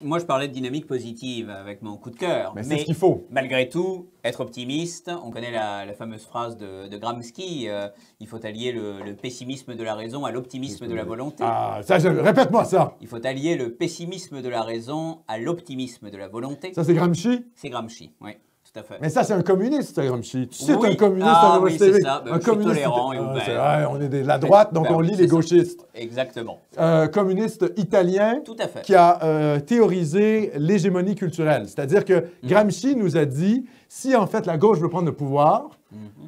Moi, je parlais de dynamique positive avec mon coup de cœur. Mais c'est ce qu'il faut. Malgré tout, être optimiste, on connaît la fameuse phrase de Gramsci, il faut allier le pessimisme de la raison à l'optimisme de la volonté. Ah, ça, répète-moi ça. Il faut allier le pessimisme de la raison à l'optimisme de la volonté. Ça, c'est Gramsci? C'est Gramsci, oui. Tout à fait. Mais ça, c'est un communiste, ça, Gramsci. Tu sais, oui. un communiste ah, à oui, c'est ça. un communiste tolérant et ouvert. Vrai, on est de la droite, donc on lit les gauchistes. Exactement. Communiste italien Tout à fait. qui a théorisé l'hégémonie culturelle. C'est-à-dire que Gramsci nous a dit, si en fait la gauche veut prendre le pouvoir,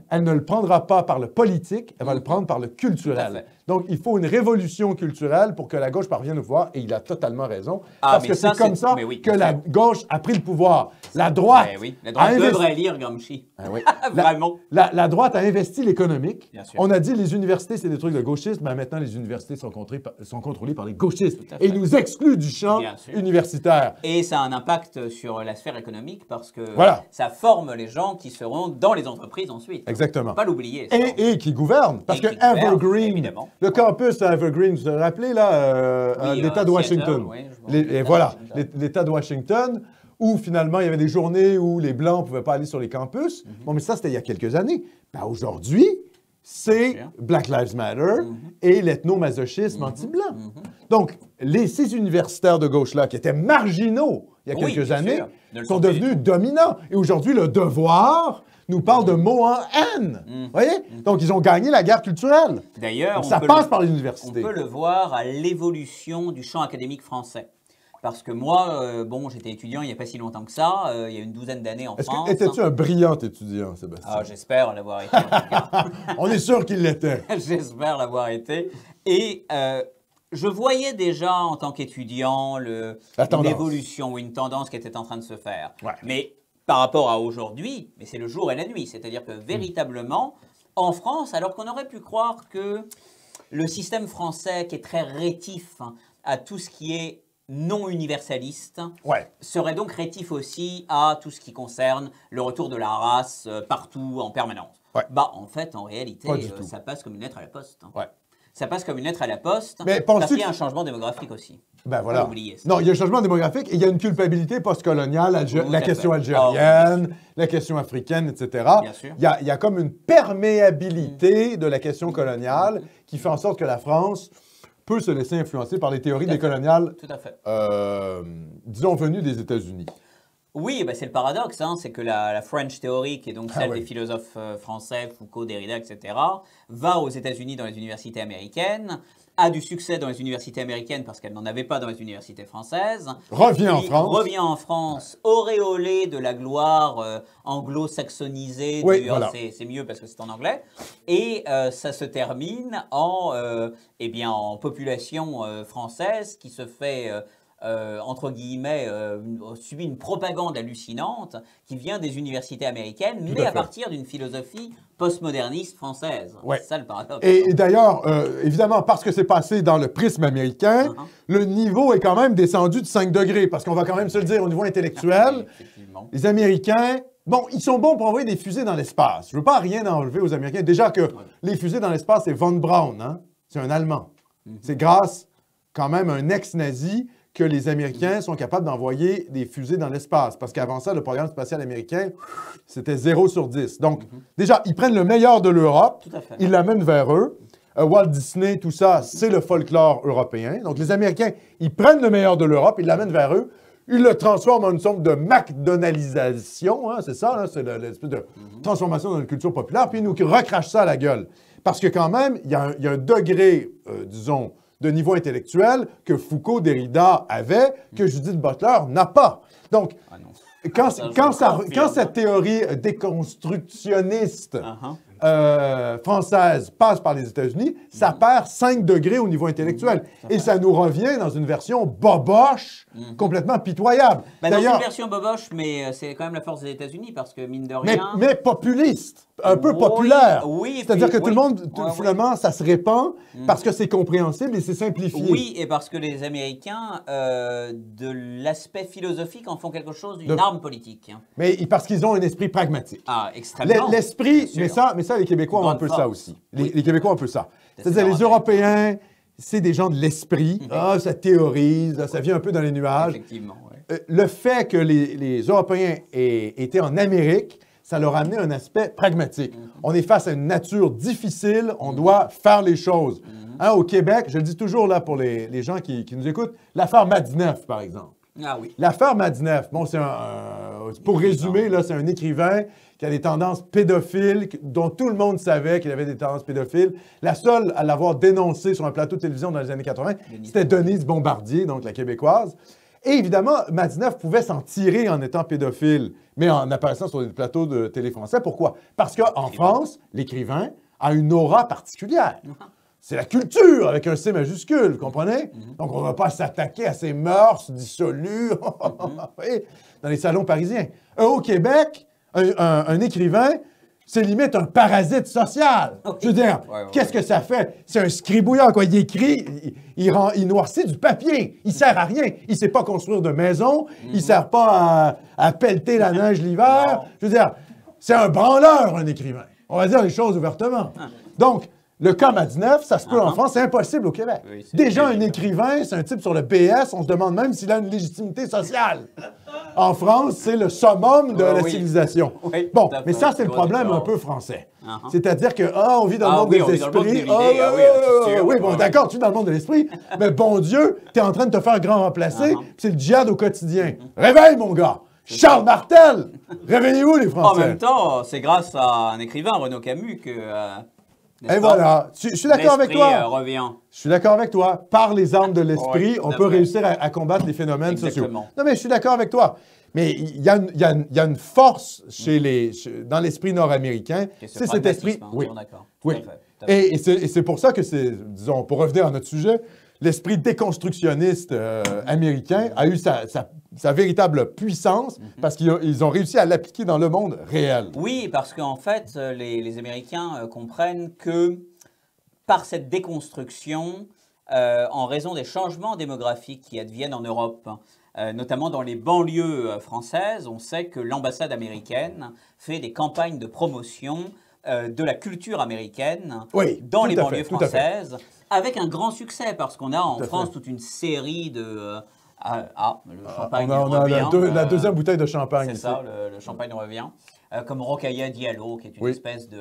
elle ne le prendra pas par le politique, elle va le prendre par le culturel. Donc, il faut une révolution culturelle pour que la gauche parvienne au pouvoir, et il a totalement raison. Parce que c'est comme ça que la gauche a pris le pouvoir. La droite, la droite devrait lire Gramsci. Vraiment. La droite a investi l'économique. On a dit les universités, c'est des trucs de gauchistes, mais maintenant les universités sont contrôlées par les gauchistes. Et ils nous excluent du champ universitaire. Et ça a un impact sur la sphère économique parce que ça forme les gens qui seront dans les entreprises ensuite. Exactement. Faut pas l'oublier. Et qui gouvernent. Parce que Evergreen, le campus à Evergreen, vous vous rappelez, là, l'État de Washington. Et voilà, l'État de Washington, où finalement, il y avait des journées où les Blancs ne pouvaient pas aller sur les campus. Bon, mais ça, c'était il y a quelques années. Ben, aujourd'hui, c'est Black Lives Matter et l'ethnomasochisme anti-blanc. Donc, ces universitaires de gauche-là, qui étaient marginaux il y a quelques années, sont devenus dominants. Et aujourd'hui, le Devoir nous parle de mots en haine. Vous voyez? Donc, ils ont gagné la guerre culturelle. D'ailleurs, ça passe par l'université. On peut le voir à l'évolution du champ académique français. Parce que moi, bon, j'étais étudiant il n'y a pas si longtemps que ça, il y a une douzaine d'années en France. Étais-tu un brillant étudiant, Sébastien? Ah, j'espère l'avoir été, en tout cas. On est sûr qu'il l'était. J'espère l'avoir été. Et je voyais déjà, en tant qu'étudiant, une évolution ou une tendance qui était en train de se faire. Mais par rapport à aujourd'hui, mais c'est le jour et la nuit. C'est-à-dire que véritablement, en France, alors qu'on aurait pu croire que le système français, qui est très rétif à tout ce qui est non universaliste, serait donc rétif aussi à tout ce qui concerne le retour de la race partout, en permanence. Bah, en fait, en réalité, ça passe comme une lettre à la poste. Ça passe comme une lettre à la poste, parce qu'il y a un changement démographique aussi. Ben voilà. Non, il y a un changement démographique et il y a une culpabilité postcoloniale, la question algérienne, la question africaine, etc. Il y a comme une perméabilité de la question coloniale qui fait en sorte que la France peut se laisser influencer par les théories décoloniales, disons, venues des États-Unis. Oui, ben c'est le paradoxe, c'est que la French Theory, qui est donc celle des philosophes français, Foucault, Derrida, etc., va aux États-Unis dans les universités américaines, a du succès dans les universités américaines parce qu'elle n'en avait pas dans les universités françaises. Revient en France, auréolé de la gloire anglo-saxonisée. C'est mieux parce que c'est en anglais. Et ça se termine en population française qui se fait... entre guillemets, subit une propagande hallucinante qui vient des universités américaines, mais à partir d'une philosophie postmoderniste française. C'est ça le paradoxe. Et d'ailleurs, évidemment, parce que c'est passé dans le prisme américain, le niveau est quand même descendu de 5 degrés, parce qu'on va quand même se le dire au niveau intellectuel, les Américains... Bon, ils sont bons pour envoyer des fusées dans l'espace. Je ne veux pas rien enlever aux Américains. Déjà que les fusées dans l'espace, c'est von Braun, c'est un Allemand. C'est grâce quand même à un ex-nazi que les Américains sont capables d'envoyer des fusées dans l'espace. Parce qu'avant ça, le programme spatial américain, c'était 0 sur 10. Donc, déjà, ils prennent le meilleur de l'Europe, ils l'amènent vers eux. Walt Disney, tout ça, c'est le folklore européen. Donc, les Américains, ils prennent le meilleur de l'Europe, ils l'amènent vers eux, ils le transforment en une sorte de McDonaldisation, c'est ça, c'est l'espèce de transformation dans une culture populaire, puis ils nous recrachent ça à la gueule. Parce que quand même, il y a un degré, disons, de niveau intellectuel que Foucault, Derrida avaient, que Judith Butler n'a pas. Donc, quand cette théorie déconstructionniste française passe par les États-Unis, ça perd 5 degrés au niveau intellectuel. Et ça nous revient dans une version boboche, complètement pitoyable. Dans une version boboche, mais c'est quand même la force des États-Unis, parce que mine de rien... Mais populiste, un peu populaire. C'est-à-dire que tout le monde, finalement, ça se répand parce que c'est compréhensible et c'est simplifié. Oui, et parce que les Américains, de l'aspect philosophique, en font quelque chose d'une arme politique. Mais parce qu'ils ont un esprit pragmatique. Ah, extrêmement. L'esprit, mais ça, les Québécois ont un peu ça aussi. Les Québécois ont un peu ça. C'est-à-dire les Européens, c'est des gens de l'esprit. Ah, ça théorise, ça vient un peu dans les nuages. Effectivement, le fait que les Européens aient été en Amérique, ça leur a amené un aspect pragmatique. On est face à une nature difficile, on doit faire les choses. Hein, au Québec, je le dis toujours là pour les gens qui nous écoutent, l'affaire Madineff, par exemple. Ah oui. L'affaire Madineff, bon, pour résumer, là, c'est un écrivain qui a des tendances pédophiles, dont tout le monde savait qu'il avait des tendances pédophiles. La seule à l'avoir dénoncé sur un plateau de télévision dans les années 80, c'était Denise Bombardier, donc la Québécoise. Et évidemment, Madineff pouvait s'en tirer en étant pédophile, mais en apparaissant sur des plateaux de télé français. Pourquoi? Parce qu'en France, l'écrivain a une aura particulière. C'est la culture avec un C majuscule, vous comprenez? Donc, on ne va pas s'attaquer à ces mœurs dissolues dans les salons parisiens. Au Québec, un écrivain, c'est limite un parasite social. Je veux dire, qu'est-ce que ça fait? C'est un scribouilleur, quoi. Il écrit, il noircit du papier. Il sert à rien. Il ne sait pas construire de maison. Il ne sert pas à pelleter la neige l'hiver. Je veux dire, c'est un branleur, un écrivain. On va dire les choses ouvertement. Donc, le cas Madineff, ça se peut en France, c'est impossible au Québec. Oui, déjà, un écrivain, c'est un type sur le BS, on se demande même s'il a une légitimité sociale. En France, c'est le summum de la civilisation. Oui, bon, mais ça, c'est le problème un peu français. C'est-à-dire que, on vit dans le monde des esprits. Oui, bon, d'accord, tu vis dans le monde de l'esprit, mais bon Dieu, tu es en train de te faire grand remplacer, c'est le djihad au quotidien. Réveille, mon gars! Charles Martel! Réveillez-vous, les Français! En même temps, c'est grâce à un écrivain, Renaud Camus, que... Et voilà, je suis d'accord avec toi. Revient. Je suis d'accord avec toi. Par les armes de l'esprit, on peut réussir à combattre les phénomènes sociaux. Non, mais je suis d'accord avec toi. Mais il y a une force dans l'esprit nord-américain. C'est cet esprit. Oui. Oui. Et c'est pour ça que disons, pour revenir à notre sujet, l'esprit déconstructionniste américain a eu sa véritable puissance parce qu'ils ont réussi à l'appliquer dans le monde réel. Oui, parce qu'en fait, les Américains comprennent que par cette déconstruction, en raison des changements démographiques qui adviennent en Europe, notamment dans les banlieues françaises, on sait que l'ambassade américaine fait des campagnes de promotion de la culture américaine dans les banlieues françaises, avec un grand succès, parce qu'on a en France toute une série de... le champagne revient. La deuxième bouteille de champagne. C'est ça, le champagne revient. Comme Rokhaya Diallo, qui est une espèce de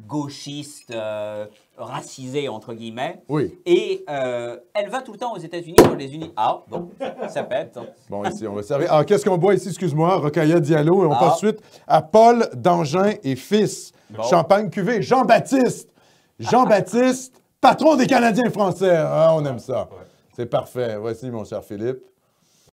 gauchiste racisé, entre guillemets. Oui. Et elle va tout le temps aux États-Unis, sur les unis. Ah, bon, ça pète. Bon, ici, on va servir. Alors, qu'est-ce qu'on boit ici, excuse-moi? Rokhaya Diallo. Et on passe suite à Paul Dangin et Fils. Bon. Champagne cuvée. Jean-Baptiste. Jean-Baptiste, patron des Canadiens français. Ah, on aime ça. C'est parfait. Voici, mon cher Philippe.